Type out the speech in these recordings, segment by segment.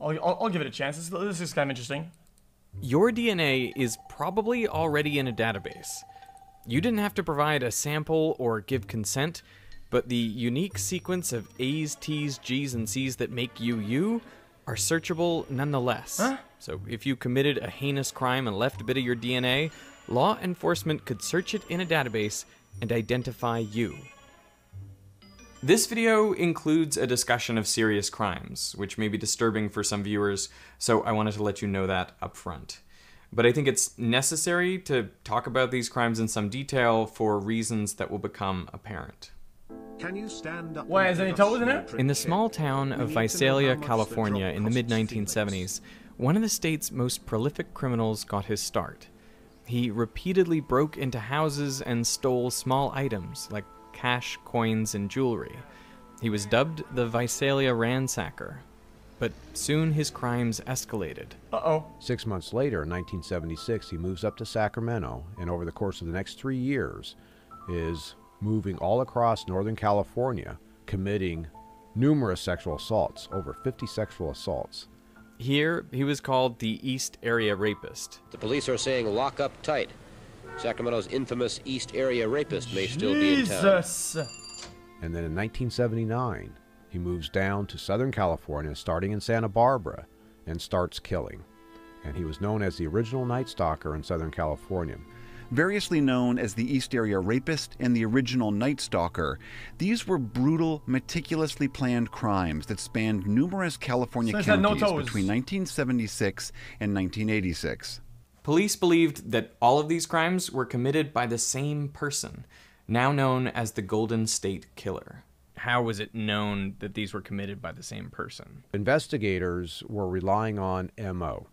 I'll give it a chance. This is kind of interesting. Your DNA is probably already in a database. You didn't have to provide a sample or give consent, but the unique sequence of A's, T's, G's, and C's that make you are searchable nonetheless. Huh? So if you committed a heinous crime and left a bit of your DNA, law enforcement could search it in a database and identify you. This video includes a discussion of serious crimes, which may be disturbing for some viewers, so I wanted to let you know that up front. But I think it's necessary to talk about these crimes in some detail for reasons that will become apparent. Can you stand up? Why, is there any toes in it? In the small town of Visalia, California in the mid-1970s, one of the state's most prolific criminals got his start. He repeatedly broke into houses and stole small items like cash, coins, and jewelry. He was dubbed the Visalia Ransacker, but soon his crimes escalated. 6 months later, in 1976, he moves up to Sacramento, and over the course of the next 3 years is moving all across Northern California, committing numerous sexual assaults, over 50 sexual assaults. Here, he was called the East Area Rapist. The police are saying lock up tight. Sacramento's infamous East Area Rapist may still be in town. Jesus! And then in 1979, he moves down to Southern California, starting in Santa Barbara, and starts killing. And he was known as the original Night Stalker in Southern California. Variously known as the East Area Rapist and the original Night Stalker, these were brutal, meticulously planned crimes that spanned numerous California counties between 1976 and 1986. Police believed that all of these crimes were committed by the same person, now known as the Golden State Killer. How was it known that these were committed by the same person? Investigators were relying on MO.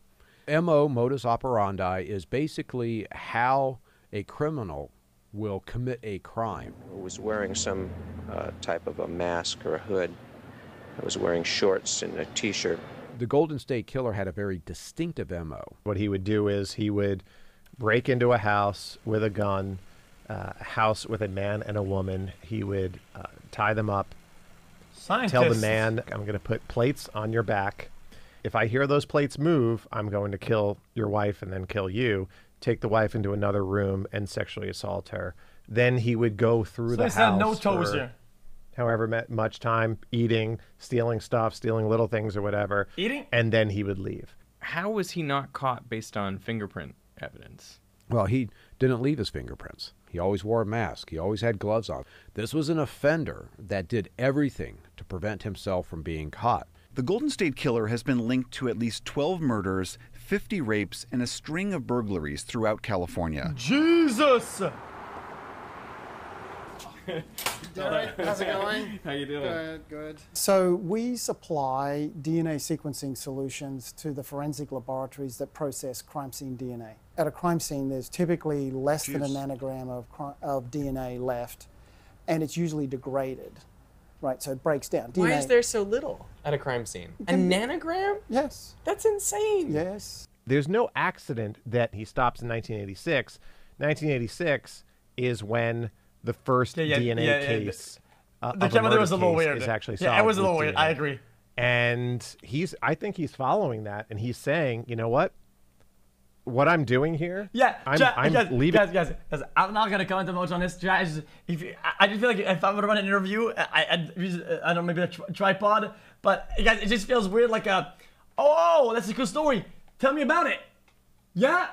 MO, modus operandi, is basically how a criminal will commit a crime. Who was wearing some type of a mask or a hood. I was wearing shorts and a t-shirt. The Golden State Killer had a very distinctive MO. What he would do is he would break into a house with a gun, a house with a man and a woman. He would tie them up, tell the man, I'm going to put plates on your back. If I hear those plates move, I'm going to kill your wife and then kill you. Take the wife into another room and sexually assault her. Then he would go through the house no toes here. However much time, eating, stealing stuff, stealing little things or whatever. Eating? And then he would leave. How was he not caught based on fingerprint evidence? Well, he didn't leave his fingerprints. He always wore a mask. He always had gloves on. This was an offender that did everything to prevent himself from being caught. The Golden State Killer has been linked to at least 12 murders, 50 rapes, and a string of burglaries throughout California. Jesus! Derek, how's it going? How you doing? Good, good. So we supply DNA sequencing solutions to the forensic laboratories that process crime scene DNA. At a crime scene, there's typically less than a nanogram of DNA left, and it's usually degraded. Right, so it breaks down. Why is there so little at a crime scene? A nanogram? Yes. That's insane. Yes. There's no accident that he stops in 1986. 1986 is when the first DNA case the camera there was a little weird. is actually solved. Yeah, it was a little weird. DNA. I agree. And I think he's following that, and he's saying, you know what? What I'm doing here, I'm leaving. Guys, I'm not gonna comment much on this. I just feel like if I were to run an interview, I'd use, I don't know, maybe a tripod. But guys, it just feels weird. Like oh, that's a cool story. Tell me about it. Yeah,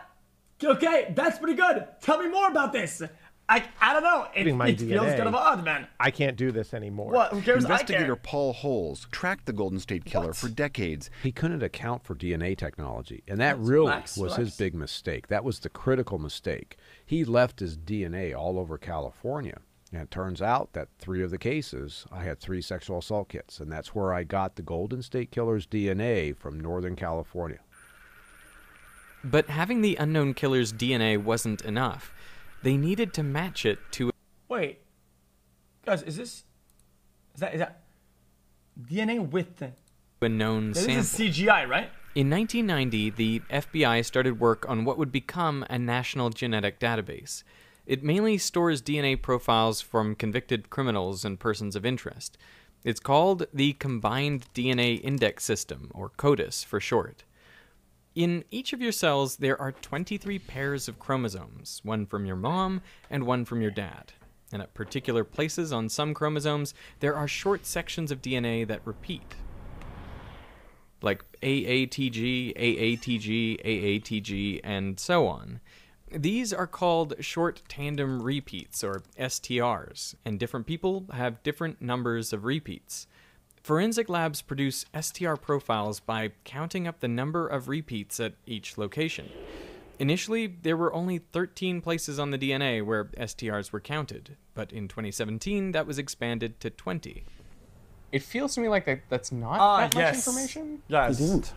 okay, that's pretty good. Tell me more about this. I don't know. It feels kind of odd, man. I can't do this anymore. What? Who cares? Investigator Paul Holes tracked the Golden State Killer for decades. He couldn't account for DNA technology, and that really was his big mistake. That was the critical mistake. He left his DNA all over California, and it turns out that 3 of the cases, I had 3 sexual assault kits, and that's where I got the Golden State Killer's DNA from Northern California. But having the unknown killer's DNA wasn't enough. They needed to match it to... Wait. Guys, is that DNA with a known sample? This is CGI, right? In 1990, the FBI started work on what would become a national genetic database. It mainly stores DNA profiles from convicted criminals and persons of interest. It's called the Combined DNA Index System, or CODIS for short. In each of your cells, there are 23 pairs of chromosomes, one from your mom and one from your dad. And at particular places on some chromosomes, there are short sections of DNA that repeat. Like AATG, AATG, AATG, and so on. These are called short tandem repeats, or STRs, and different people have different numbers of repeats. Forensic labs produce STR profiles by counting up the number of repeats at each location. Initially, there were only 13 places on the DNA where STRs were counted, but in 2017, that was expanded to 20. It feels to me like that's not that much information. Yes. It isn't.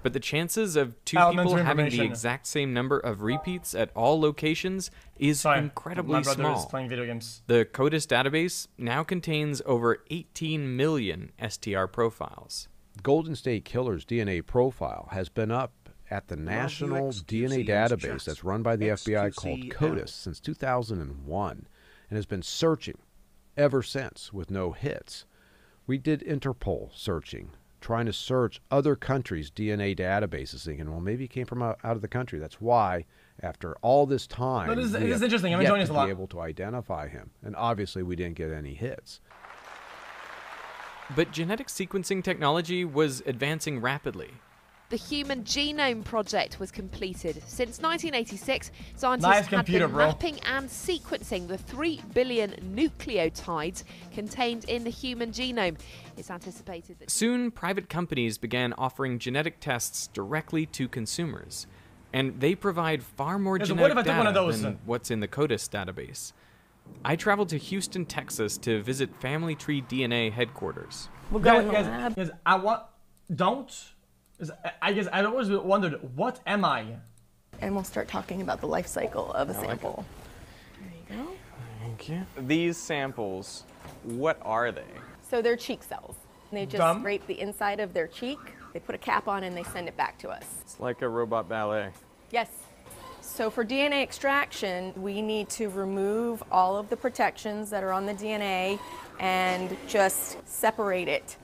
But the chances of two people having the exact same number of repeats at all locations is incredibly my brother small. is playing video games. The CODIS database now contains over 18 million STR profiles. Golden State Killer's DNA profile has been up at the National DNA Database that's run by the FBI called CODIS since 2001 and has been searching ever since with no hits. We did Interpol searching, trying to search other countries' DNA databases, thinking, well, maybe he came from out of the country. That's why, after all this time, No, this we is interesting. I'm yet enjoying this to a lot. be able to identify him. And obviously, we didn't get any hits. But genetic sequencing technology was advancing rapidly. The Human Genome Project was completed. Since 1986, scientists have been mapping and sequencing the 3 billion nucleotides contained in the human genome. It's anticipated that soon private companies began offering genetic tests directly to consumers, and they provide far more genetic data than what's in the CODIS database. I traveled to Houston, Texas to visit Family Tree DNA headquarters. Well, guys, I guess I always wondered, what am I? And we'll start talking about the life cycle of a sample. There you go. Thank you. These samples, what are they? So they're cheek cells. They just scrape the inside of their cheek, they put a cap on, and they send it back to us. It's like a robot ballet. Yes. So for DNA extraction, we need to remove all of the protections that are on the DNA and just separate it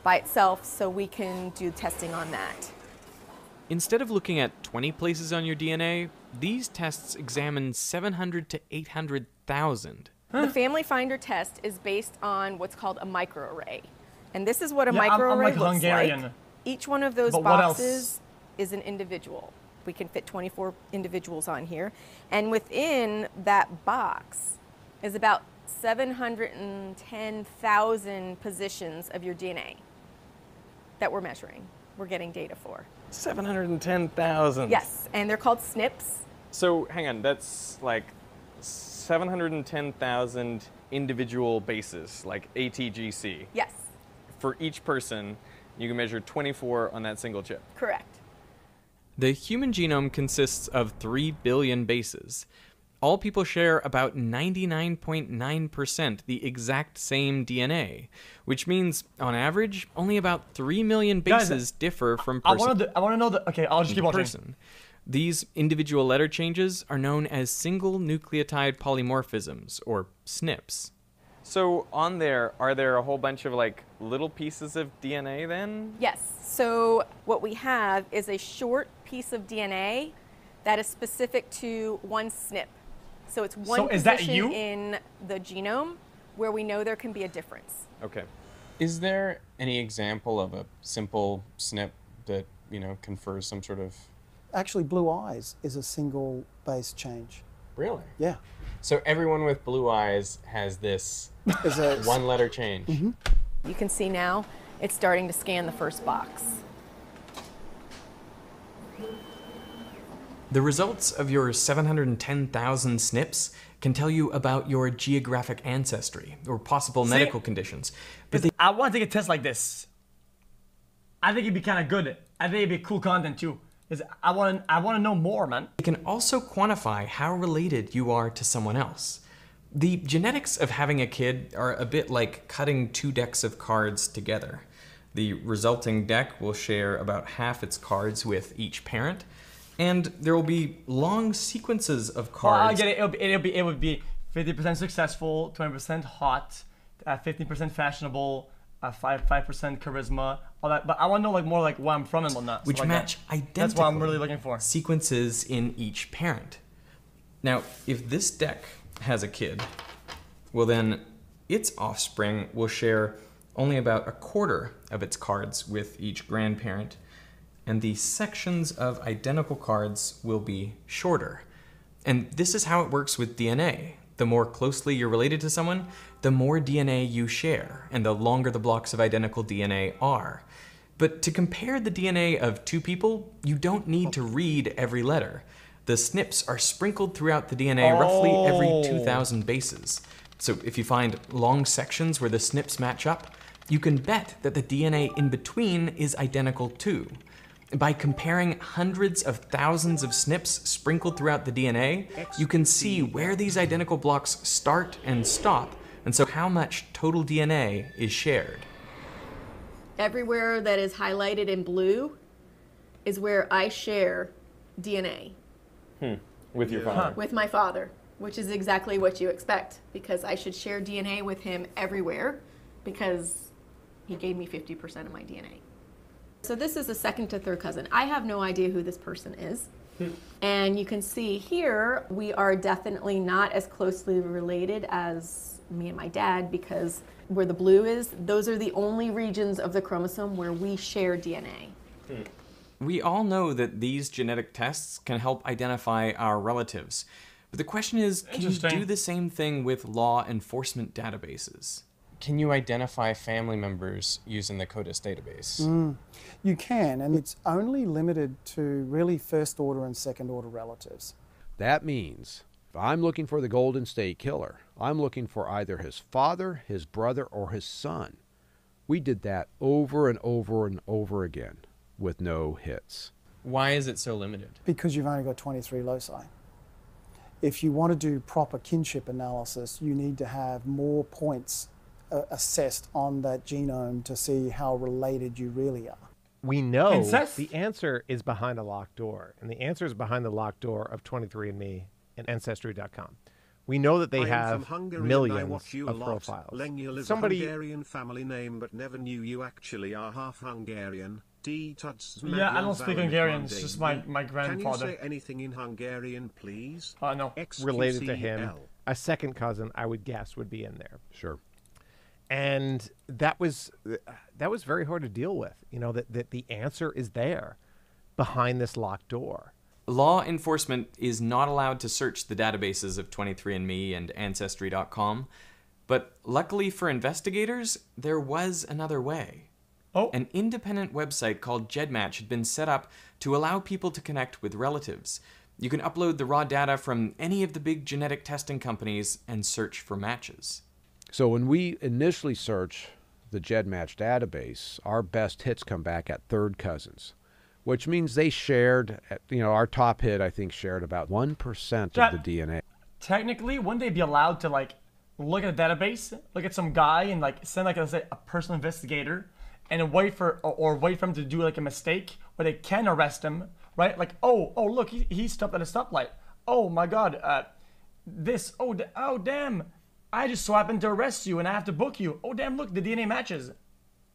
by itself so we can do testing on that. Instead of looking at 20 places on your DNA, these tests examine 700 to 800,000. The Family Finder test is based on what's called a microarray. And this is what a microarray looks like. Each one of those boxes is an individual. We can fit 24 individuals on here. And within that box is about 710,000 positions of your DNA that we're measuring, we're getting data for. 710,000. Yes, and they're called SNPs. So hang on, that's like 710,000 individual bases, like ATGC. Yes. For each person, you can measure 24 on that single chip. Correct. The human genome consists of 3 billion bases. All people share about 99.9% the exact same DNA, which means, on average, only about 3 million bases differ from person. I want to know the. Okay, I'll just keep watching. These individual letter changes are known as single nucleotide polymorphisms, or SNPs. So on there, are there a whole bunch of like little pieces of DNA then? Yes. So what we have is a short piece of DNA that is specific to one SNP. So it's one position in the genome where we know there can be a difference. Okay. Is there any example of a simple SNP that, confers some sort of... Actually, blue eyes is a single base change. Really? Yeah. So everyone with blue eyes has this one letter change. Mm-hmm. You can see now it's starting to scan the first box. The results of your 710,000 SNPs can tell you about your geographic ancestry or possible medical conditions. But I want to take a test like this. I think it'd be kind of good. I think it'd be cool content too. I want to know more, man. It can also quantify how related you are to someone else. The genetics of having a kid are a bit like cutting 2 decks of cards together. The resulting deck will share about half its cards with each parent, and there will be long sequences of cards. Oh, I get it. It would be 50% successful, 20% hot, 15% fashionable, 5% charisma, all that. But I want to know like more like where I'm from and whatnot. Which so, like, match identical. That's what I'm really looking for. Sequences in each parent. Now, if this deck has a kid, well then its offspring will share only about a quarter of its cards with each grandparent, and the sections of identical cards will be shorter. And this is how it works with DNA. The more closely you're related to someone, the more DNA you share, and the longer the blocks of identical DNA are. But to compare the DNA of two people, you don't need to read every letter. The SNPs are sprinkled throughout the DNA roughly every 2,000 bases. So if you find long sections where the SNPs match up, you can bet that the DNA in between is identical too. By comparing hundreds of thousands of SNPs sprinkled throughout the DNA, you can see where these identical blocks start and stop, and so how much total DNA is shared. Everywhere that is highlighted in blue is where I share DNA. With your father? With my father, which is exactly what you expect, because I should share DNA with him everywhere, because he gave me 50% of my DNA. So this is a second to third cousin. I have no idea who this person is. And you can see here, we are definitely not as closely related as me and my dad, because where the blue is, those are the only regions of the chromosome where we share DNA. We all know that these genetic tests can help identify our relatives. But the question is, can you do the same thing with law enforcement databases? Can you identify family members using the CODIS database? You can, and it's only limited to really first order and second order relatives. That means if I'm looking for the Golden State Killer, I'm looking for either his father, his brother, or his son. We did that over and over and over again with no hits. Why is it so limited? Because you've only got 23 loci. If you want to do proper kinship analysis, you need to have more points assessed on that genome to see how related you really are. We know the answer is behind a locked door, and the answer is behind the locked door of 23andMe and Ancestry.com. We know that they have millions of profiles. Somebody Hungarian family name, but never knew you actually are half Hungarian. Yeah, I don't speak Hungarian. It's just my grandfather. Can you say anything in Hungarian, please? No. Related to him, a second cousin, I would guess, would be in there. Sure. And that was very hard to deal with. You know, that the answer is there behind this locked door. Law enforcement is not allowed to search the databases of 23andMe and Ancestry.com, but luckily for investigators, there was another way. An independent website called GEDmatch had been set up to allow people to connect with relatives. You can upload the raw data from any of the big genetic testing companies and search for matches. So when we initially search the GEDmatch database, our best hits come back at third cousins, which means they shared, our top hit, I think, shared about 1% of the DNA. Technically, wouldn't they be allowed to, like, look at a database, look at some guy and, like, send, like, let's say, a personal investigator and wait for him to do, like, a mistake where they can arrest him, right? Like, oh, look, he stopped at a stoplight. Oh, my God, damn. I just so happened to arrest you and I have to book you. Oh, damn, look, the DNA matches.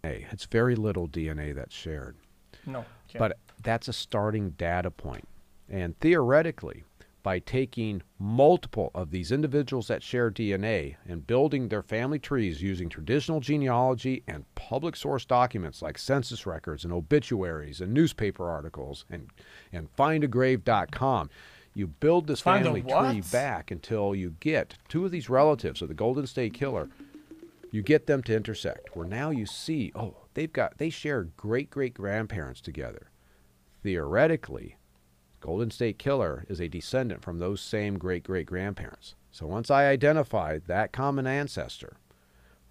Hey, it's very little DNA that's shared. No. But that's a starting data point. And theoretically, by taking multiple of these individuals that share DNA and building their family trees using traditional genealogy and public source documents like census records and obituaries and newspaper articles and findagrave.com, you build this family tree back until you get two of these relatives of the Golden State Killer. You get them to intersect, where now you see, they share great-great-grandparents together. Theoretically, Golden State Killer is a descendant from those same great-great-grandparents. So once I identify that common ancestor,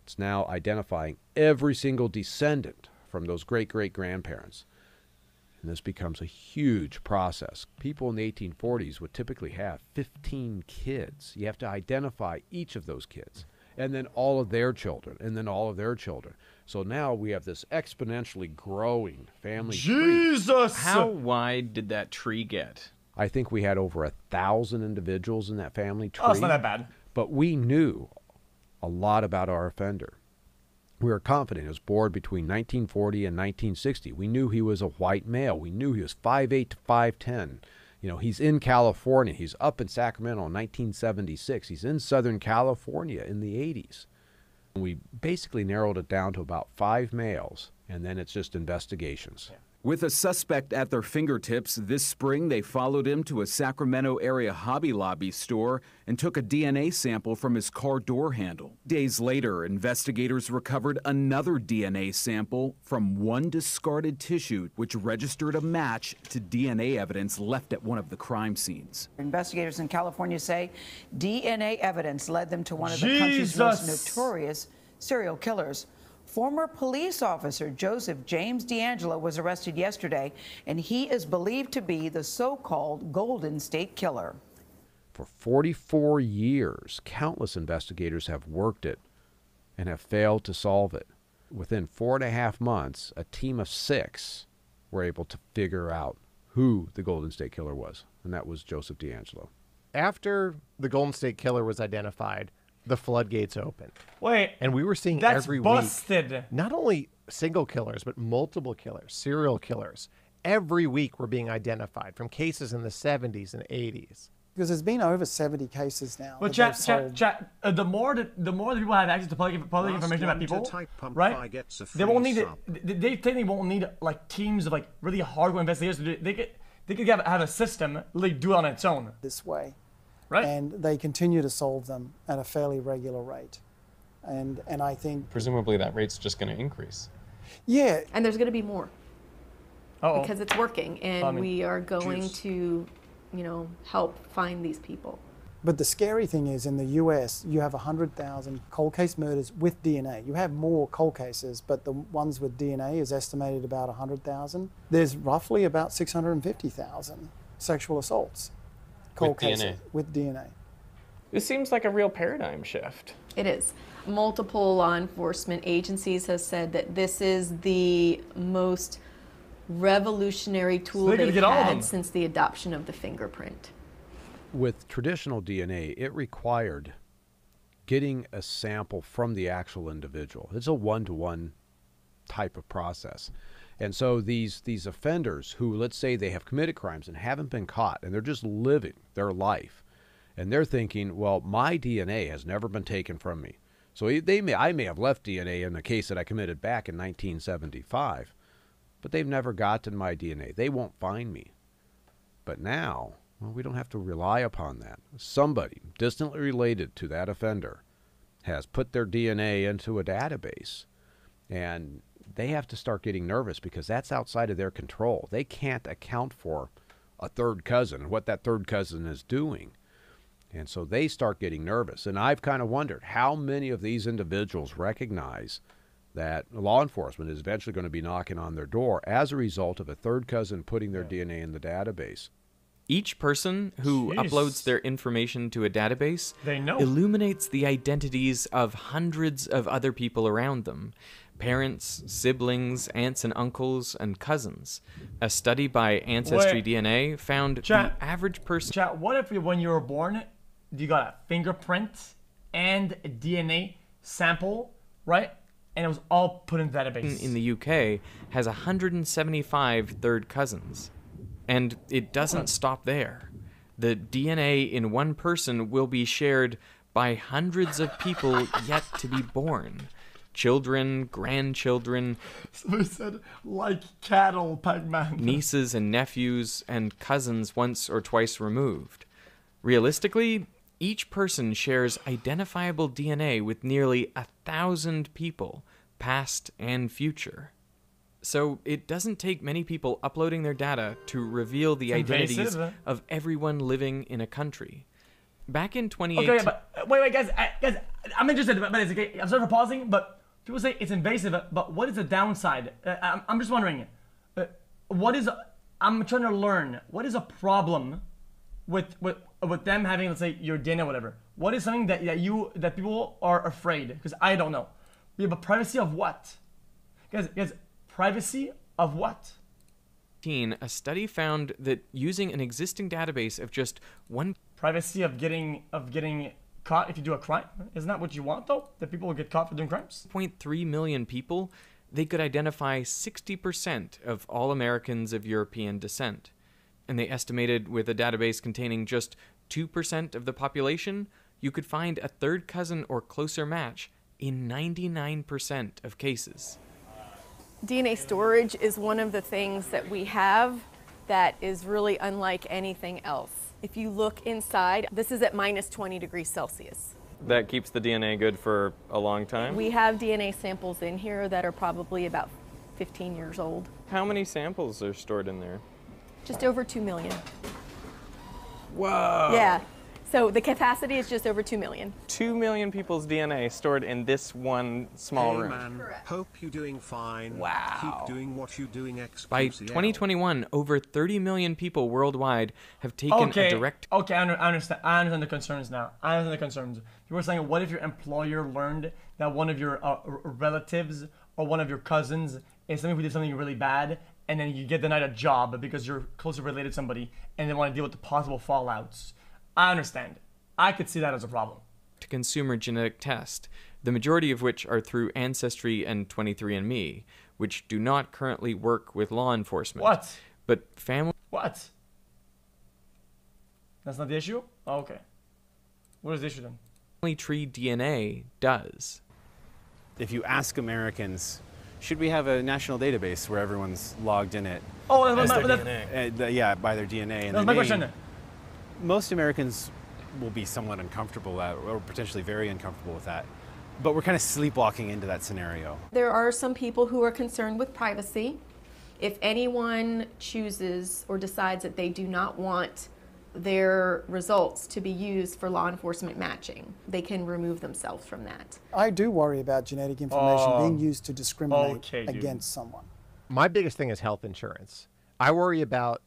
it's now identifying every single descendant from those great-great-grandparents. And this becomes a huge process. People in the 1840s would typically have 15 kids. You have to identify each of those kids, and then all of their children, and then all of their children. So now we have this exponentially growing family tree. How wide did that tree get? I think we had over 1,000 individuals in that family tree. Oh, it's not that bad. But we knew a lot about our offender. We were confident he was born between 1940 and 1960. We knew he was a white male. We knew he was 5'8" to 5'10". You know, he's in California. He's up in Sacramento in 1976. He's in Southern California in the 80s. We basically narrowed it down to about 5 males, and then it's just investigations. With a suspect at their fingertips, this spring they followed him to a Sacramento area Hobby Lobby store and took a DNA sample from his car door handle. Days later, investigators recovered another DNA sample from one discarded tissue, which registered a match to DNA evidence left at one of the crime scenes. Investigators in California say DNA evidence led them to one of the country's most notorious serial killers. Former police officer Joseph James DeAngelo was arrested yesterday, and he is believed to be the so-called Golden State Killer. For 44 years, countless investigators have worked it and have failed to solve it. Within 4.5 months, a team of 6 were able to figure out who the Golden State Killer was, and that was Joseph DeAngelo. After the Golden State Killer was identified, the floodgates opened. Wait, and we were seeing that's every busted. week not only single killers but multiple killers, serial killers. Every week were being identified from cases in the 70s and 80s. Because there's been over 70 cases now. But the more the people have access to public information about people, right? They won't need it. They technically won't need like teams of like really hardcore investigators. They could have a system really do it on its own. This way. Right. And they continue to solve them at a fairly regular rate. And I think... Presumably that rate's just going to increase. Yeah. And there's going to be more. Uh-oh. Because it's working, and we are going to, you know, help find these people. But the scary thing is, in the US, you have 100,000 cold case murders with DNA. You have more cold cases, but the ones with DNA is estimated about 100,000. There's roughly about 650,000 sexual assaults. Cold cases with DNA. This seems like a real paradigm shift. It is. Multiple law enforcement agencies have said that this is the most revolutionary tool they've had since the adoption of the fingerprint. With traditional DNA, it required getting a sample from the actual individual. It's a one-to-one type of process. And so these offenders who, let's say they have committed crimes and haven't been caught, and they're just living their life, and they're thinking, well, my DNA has never been taken from me. So I may have left DNA in the case that I committed back in 1975, but they've never gotten my DNA. They won't find me. But now, well, we don't have to rely upon that. Somebody distantly related to that offender has put their DNA into a database, and they have to start getting nervous because that's outside of their control. They can't account for a third cousin and what that third cousin is doing. And so they start getting nervous. And I've kind of wondered how many of these individuals recognize that law enforcement is eventually going to be knocking on their door as a result of a third cousin putting their DNA in the database. Each person who uploads their information to a database illuminates the identities of hundreds of other people around them. Parents, siblings, aunts and uncles, and cousins. A study by Ancestry DNA found the average person... What if when you were born, you got a fingerprint and a DNA sample, right? And it was all put in the database. In the UK has 175 third cousins. And it doesn't stop there. The DNA in one person will be shared by hundreds of people yet to be born. Children, grandchildren, somebody said, like cattle, Pac-Man. Nieces and nephews and cousins once or twice removed. Realistically, each person shares identifiable DNA with nearly 1,000 people, past and future. So it doesn't take many people uploading their data to reveal the identities of everyone living in a country. Back in 2018... Okay, but wait, guys, I'm interested, but it's okay. I'm sorry for pausing, but people say it's invasive, but what is the downside? I'm just wondering, I'm trying to learn, what is a problem with them having, let's say, your DNA or whatever? What is something that people are afraid? Because I don't know. We have a privacy of what? Guys, privacy of what? A study found that using an existing database of just one... Privacy of getting caught if you do a crime? Isn't that what you want, though? That people will get caught for doing crimes? 0.3 million people, they could identify 60% of all Americans of European descent. And they estimated with a database containing just 2% of the population, you could find a third cousin or closer match in 99% of cases. DNA storage is one of the things that we have that is really unlike anything else. If you look inside, this is at minus 20 degrees Celsius. That keeps the DNA good for a long time? We have DNA samples in here that are probably about 15 years old. How many samples are stored in there? Just over 2 million. Whoa! Yeah. So the capacity is just over 2 million. 2 million people's DNA stored in this one small room. Man, hope you're doing fine. Wow. Keep doing what you're doing, xQc. By 2021, over 30 million people worldwide have taken a direct... Okay, I understand the concerns now. I understand the concerns. You were saying, what if your employer learned that one of your relatives or one of your cousins is somebody who did something really bad, and then you get denied a job because you're closely related to somebody, and they want to deal with the possible fallouts? I understand. I could see that as a problem. To consumer genetic test, the majority of which are through Ancestry and 23andMe, which do not currently work with law enforcement. What? But family... What? That's not the issue? Oh, okay. What is the issue then? Family tree DNA does. If you ask Americans, should we have a national database where everyone's logged in it? Oh, as by their DNA. Yeah, by their DNA. And that's my question. Most Americans will be somewhat uncomfortable with that, or potentially very uncomfortable with that. But we're kind of sleepwalking into that scenario. There are some people who are concerned with privacy. If anyone chooses or decides that they do not want their results to be used for law enforcement matching, they can remove themselves from that. I do worry about genetic information being used to discriminate dude. against someone. My biggest thing is health insurance. I worry about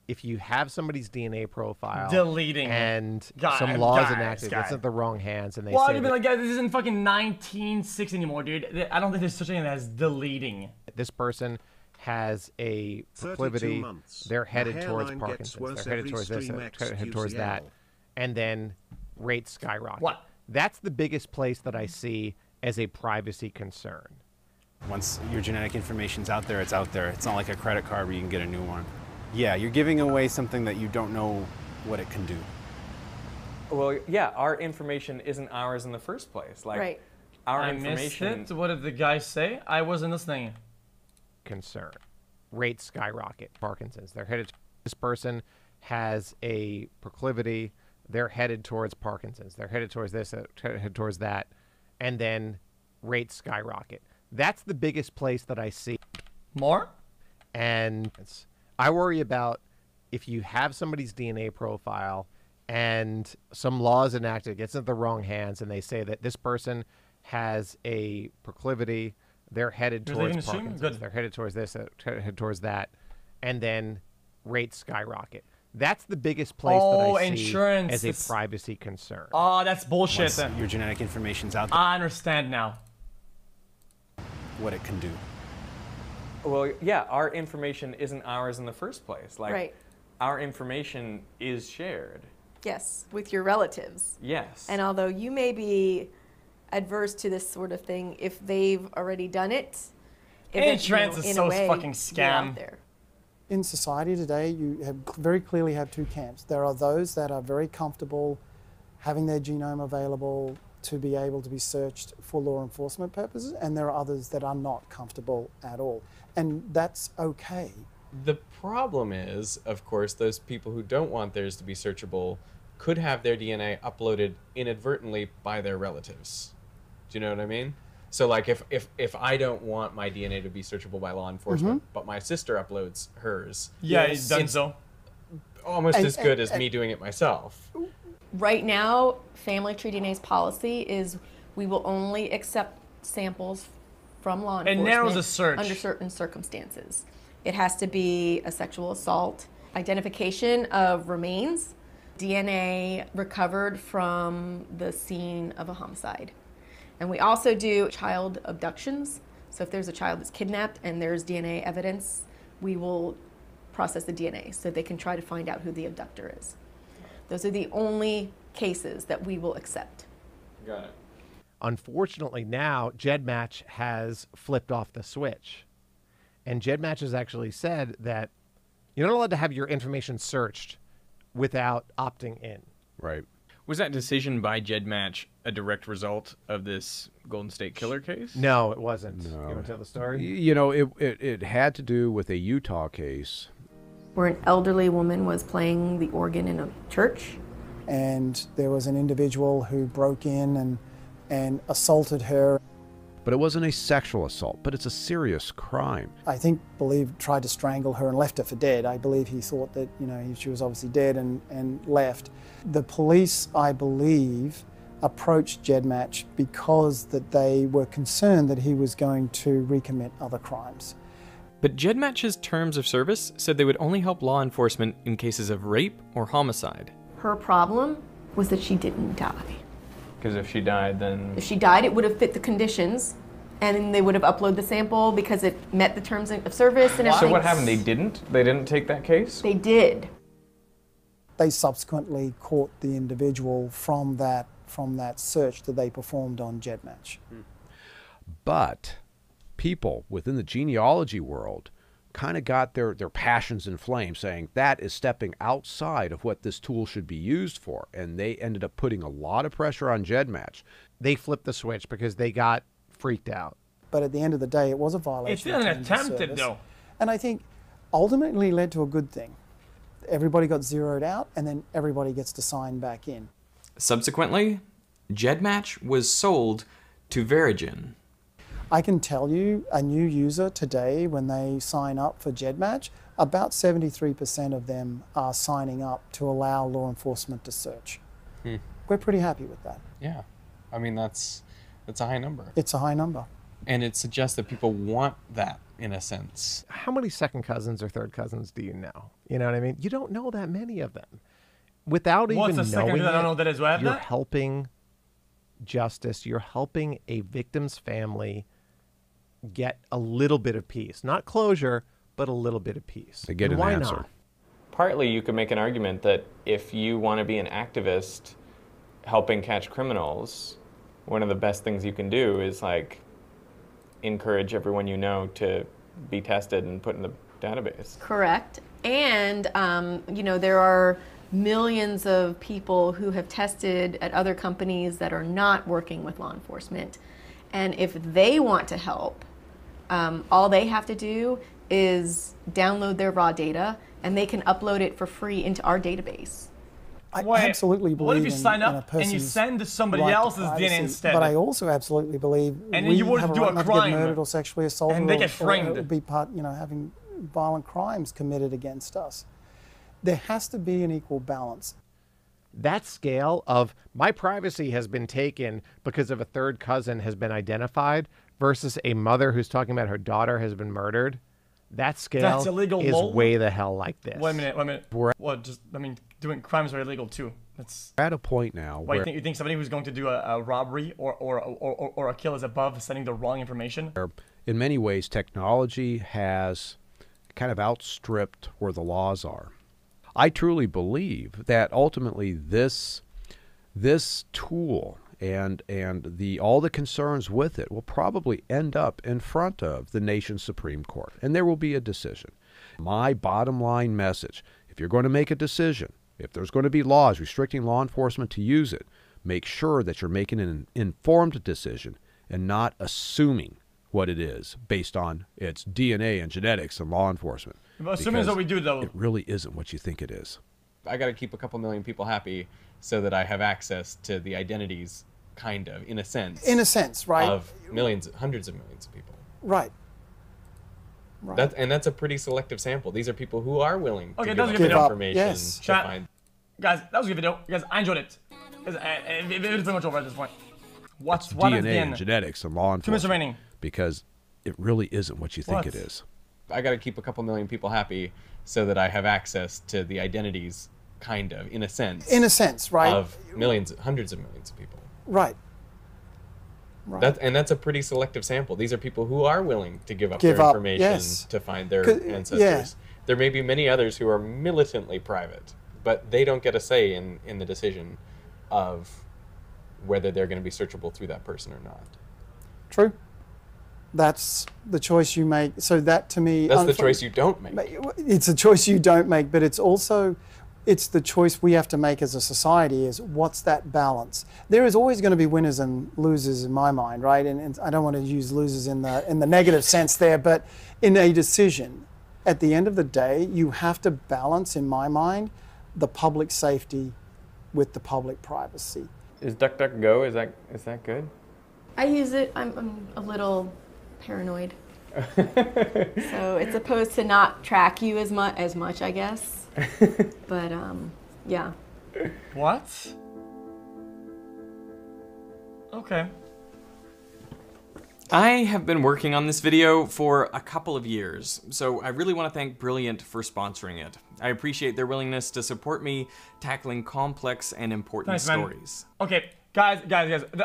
if you have somebody's DNA profile, deleting and some laws enacted, it's in the wrong hands, and they say like, guys, this isn't fucking 1960 anymore, dude. I don't think there's such a thing as deleting. This person has a proclivity, they're headed towards Parkinson's, they're headed towards this, they're headed towards that, and then rates skyrocket. What? That's the biggest place that I see as a privacy concern. Once your genetic information's out there, it's out there. It's not like a credit card where you can get a new one. Yeah, you're giving away something that you don't know what it can do. Well, yeah, our information isn't ours in the first place. Like, right. Our information... Missed it. What did the guy say? I wasn't listening. Concern. Rates skyrocket. Parkinson's. They're headed. This person has a proclivity. They're headed towards Parkinson's. They're headed towards this, headed towards that, and then rates skyrocket. That's the biggest place that I see. More? And I worry about if you have somebody's DNA profile and some laws enacted, gets into the wrong hands, and they say that this person has a proclivity, they're headed towards Parkinson's, they're headed towards this, headed towards that, and then rates skyrocket. That's the biggest place that I see as a privacy concern. Oh, that's bullshit. Once your genetic information's out there. I understand now. What it can do. Well, yeah, our information isn't ours in the first place. Like, right. Our information is shared. Yes, with your relatives. Yes. And although you may be adverse to this sort of thing, if they've already done it, insurance is so fucking scam. In society today, you have very clearly have two camps. There are those that are very comfortable having their genome available to be able to be searched for law enforcement purposes, and there are others that are not comfortable at all. And that's okay. The problem is, of course, those people who don't want theirs to be searchable could have their DNA uploaded inadvertently by their relatives. Do you know what I mean? So, like, if I don't want my DNA to be searchable by law enforcement, but my sister uploads hers, it's done so. Almost as good as me doing it myself. Right now, Family Tree DNA's policy is we will only accept samples from law enforcement. It narrows the search. Under certain circumstances. It has to be a sexual assault, identification of remains, DNA recovered from the scene of a homicide. And we also do child abductions. So if there's a child that's kidnapped and there's DNA evidence, we will process the DNA so they can try to find out who the abductor is. Those are the only cases that we will accept. Got it. Unfortunately, now GEDmatch has flipped off the switch. And GEDmatch has actually said that you're not allowed to have your information searched without opting in. Right. Was that decision by GEDmatch a direct result of this Golden State Killer case? No, it wasn't. No. You want to tell the story? You know, it had to do with a Utah case. Where an elderly woman was playing the organ in a church. And there was an individual who broke in and assaulted her. But it wasn't a sexual assault, but it's a serious crime. I believe tried to strangle her and left her for dead. I believe he thought that, you know, she was obviously dead and left. The police, I believe, approached GEDmatch because that they were concerned that he was going to recommit other crimes. But GEDmatch's terms of service said they would only help law enforcement in cases of rape or homicide. Her problem was that she didn't die. Because if she died, then... If she died, it would have fit the conditions, and they would have uploaded the sample because it met the terms of service and everything. So what happened? They didn't? They didn't take that case? They did. They subsequently caught the individual from that search that they performed on GEDmatch. But people within the genealogy world kind of got their passions inflamed, saying that is stepping outside of what this tool should be used for. And they ended up putting a lot of pressure on GEDmatch. They flipped the switch because they got freaked out. But at the end of the day, it was a violation. It's still an attempted, though. And I think ultimately led to a good thing. Everybody got zeroed out, and then everybody gets to sign back in. Subsequently, GEDmatch was sold to Veritasium. I can tell you, a new user today, when they sign up for GEDmatch, about 73% of them are signing up to allow law enforcement to search. We're pretty happy with that. Yeah. I mean, that's a high number. It's a high number. And it suggests that people want that, in a sense. How many second cousins or third cousins do you know? You know what I mean? You don't know that many of them. Without even knowing it, I don't know that as well. You're helping justice. You're helping a victim's family get a little bit of peace. Not closure, but a little bit of peace. They get an why answer. Not? Partly, you could make an argument that if you want to be an activist helping catch criminals, one of the best things you can do is like encourage everyone you know to be tested and put in the database. Correct. And, you know, there are millions of people who have tested at other companies that are not working with law enforcement. And if they want to help, all they have to do is download their raw data and they can upload it for free into our database. I absolutely believe what if you sign in up and you send to somebody right else's privacy, DNA instead? But I also absolutely believe and we you would have do a a right crime, to get murdered or sexually assaulted, and they get framed. or it would be part, you know, having violent crimes committed against us. There has to be an equal balance. That scale of my privacy has been taken because of a third cousin has been identified versus a mother who's talking about her daughter has been murdered, that scale is way the hell like this. Wait a minute. Well, just, I mean, doing crimes are illegal too. That's at a point now why where you think somebody who's going to do a robbery or a kill is above sending the wrong information? In many ways, technology has kind of outstripped where the laws are. I truly believe that ultimately this tool and all the concerns with it will probably end up in front of the nation's Supreme Court, and there will be a decision. My bottom line message, if you're going to make a decision, if there's going to be laws restricting law enforcement to use it, make sure that you're making an informed decision and not assuming what it is based on its DNA and genetics and law enforcement. Assuming is what we do, though. It really isn't what you think it is. I got to keep a couple million people happy so that I have access to the identities, kind of, in a sense. In a sense, right? Of millions, hundreds of millions of people. Right. And that's a pretty selective sample. These are people who are willing to give up video. Information to find. Guys, that was a good video. Guys, I enjoyed it. It was pretty much over at this point. What's DNA and genetics and law enforcement. 2 minutes remaining. Because it really isn't what you think it is. I got to keep a couple million people happy so that I have access to the identities, kind of, in a sense. In a sense, right? Of millions, hundreds of millions of people. Right. And that's a pretty selective sample. These are people who are willing to give up their information to find their ancestors. Yeah. There may be many others who are militantly private, but they don't get a say in the decision of whether they're going to be searchable through that person or not. True. That's the choice you make. So that, to me... That's the choice you don't make. It's a choice you don't make, but it's also... It's the choice we have to make as a society, is what's that balance? There is always going to be winners and losers in my mind, right? And I don't want to use losers in the negative sense there, but in a decision, at the end of the day, you have to balance, in my mind, the public safety with the public privacy. Is DuckDuckGo, is that good? I use it. I'm a little paranoid. So it's supposed to not track you as much, I guess. But yeah. What? Okay. I have been working on this video for a couple of years, so I really want to thank Brilliant for sponsoring it. I appreciate their willingness to support me tackling complex and important stories. Okay, guys,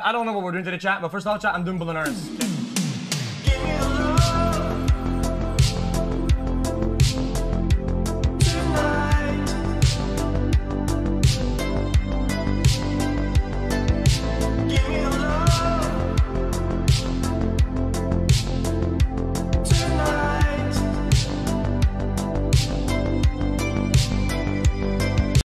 I don't know what we're doing to the chat, but first off, chat, I'm doing balloon arts. Okay?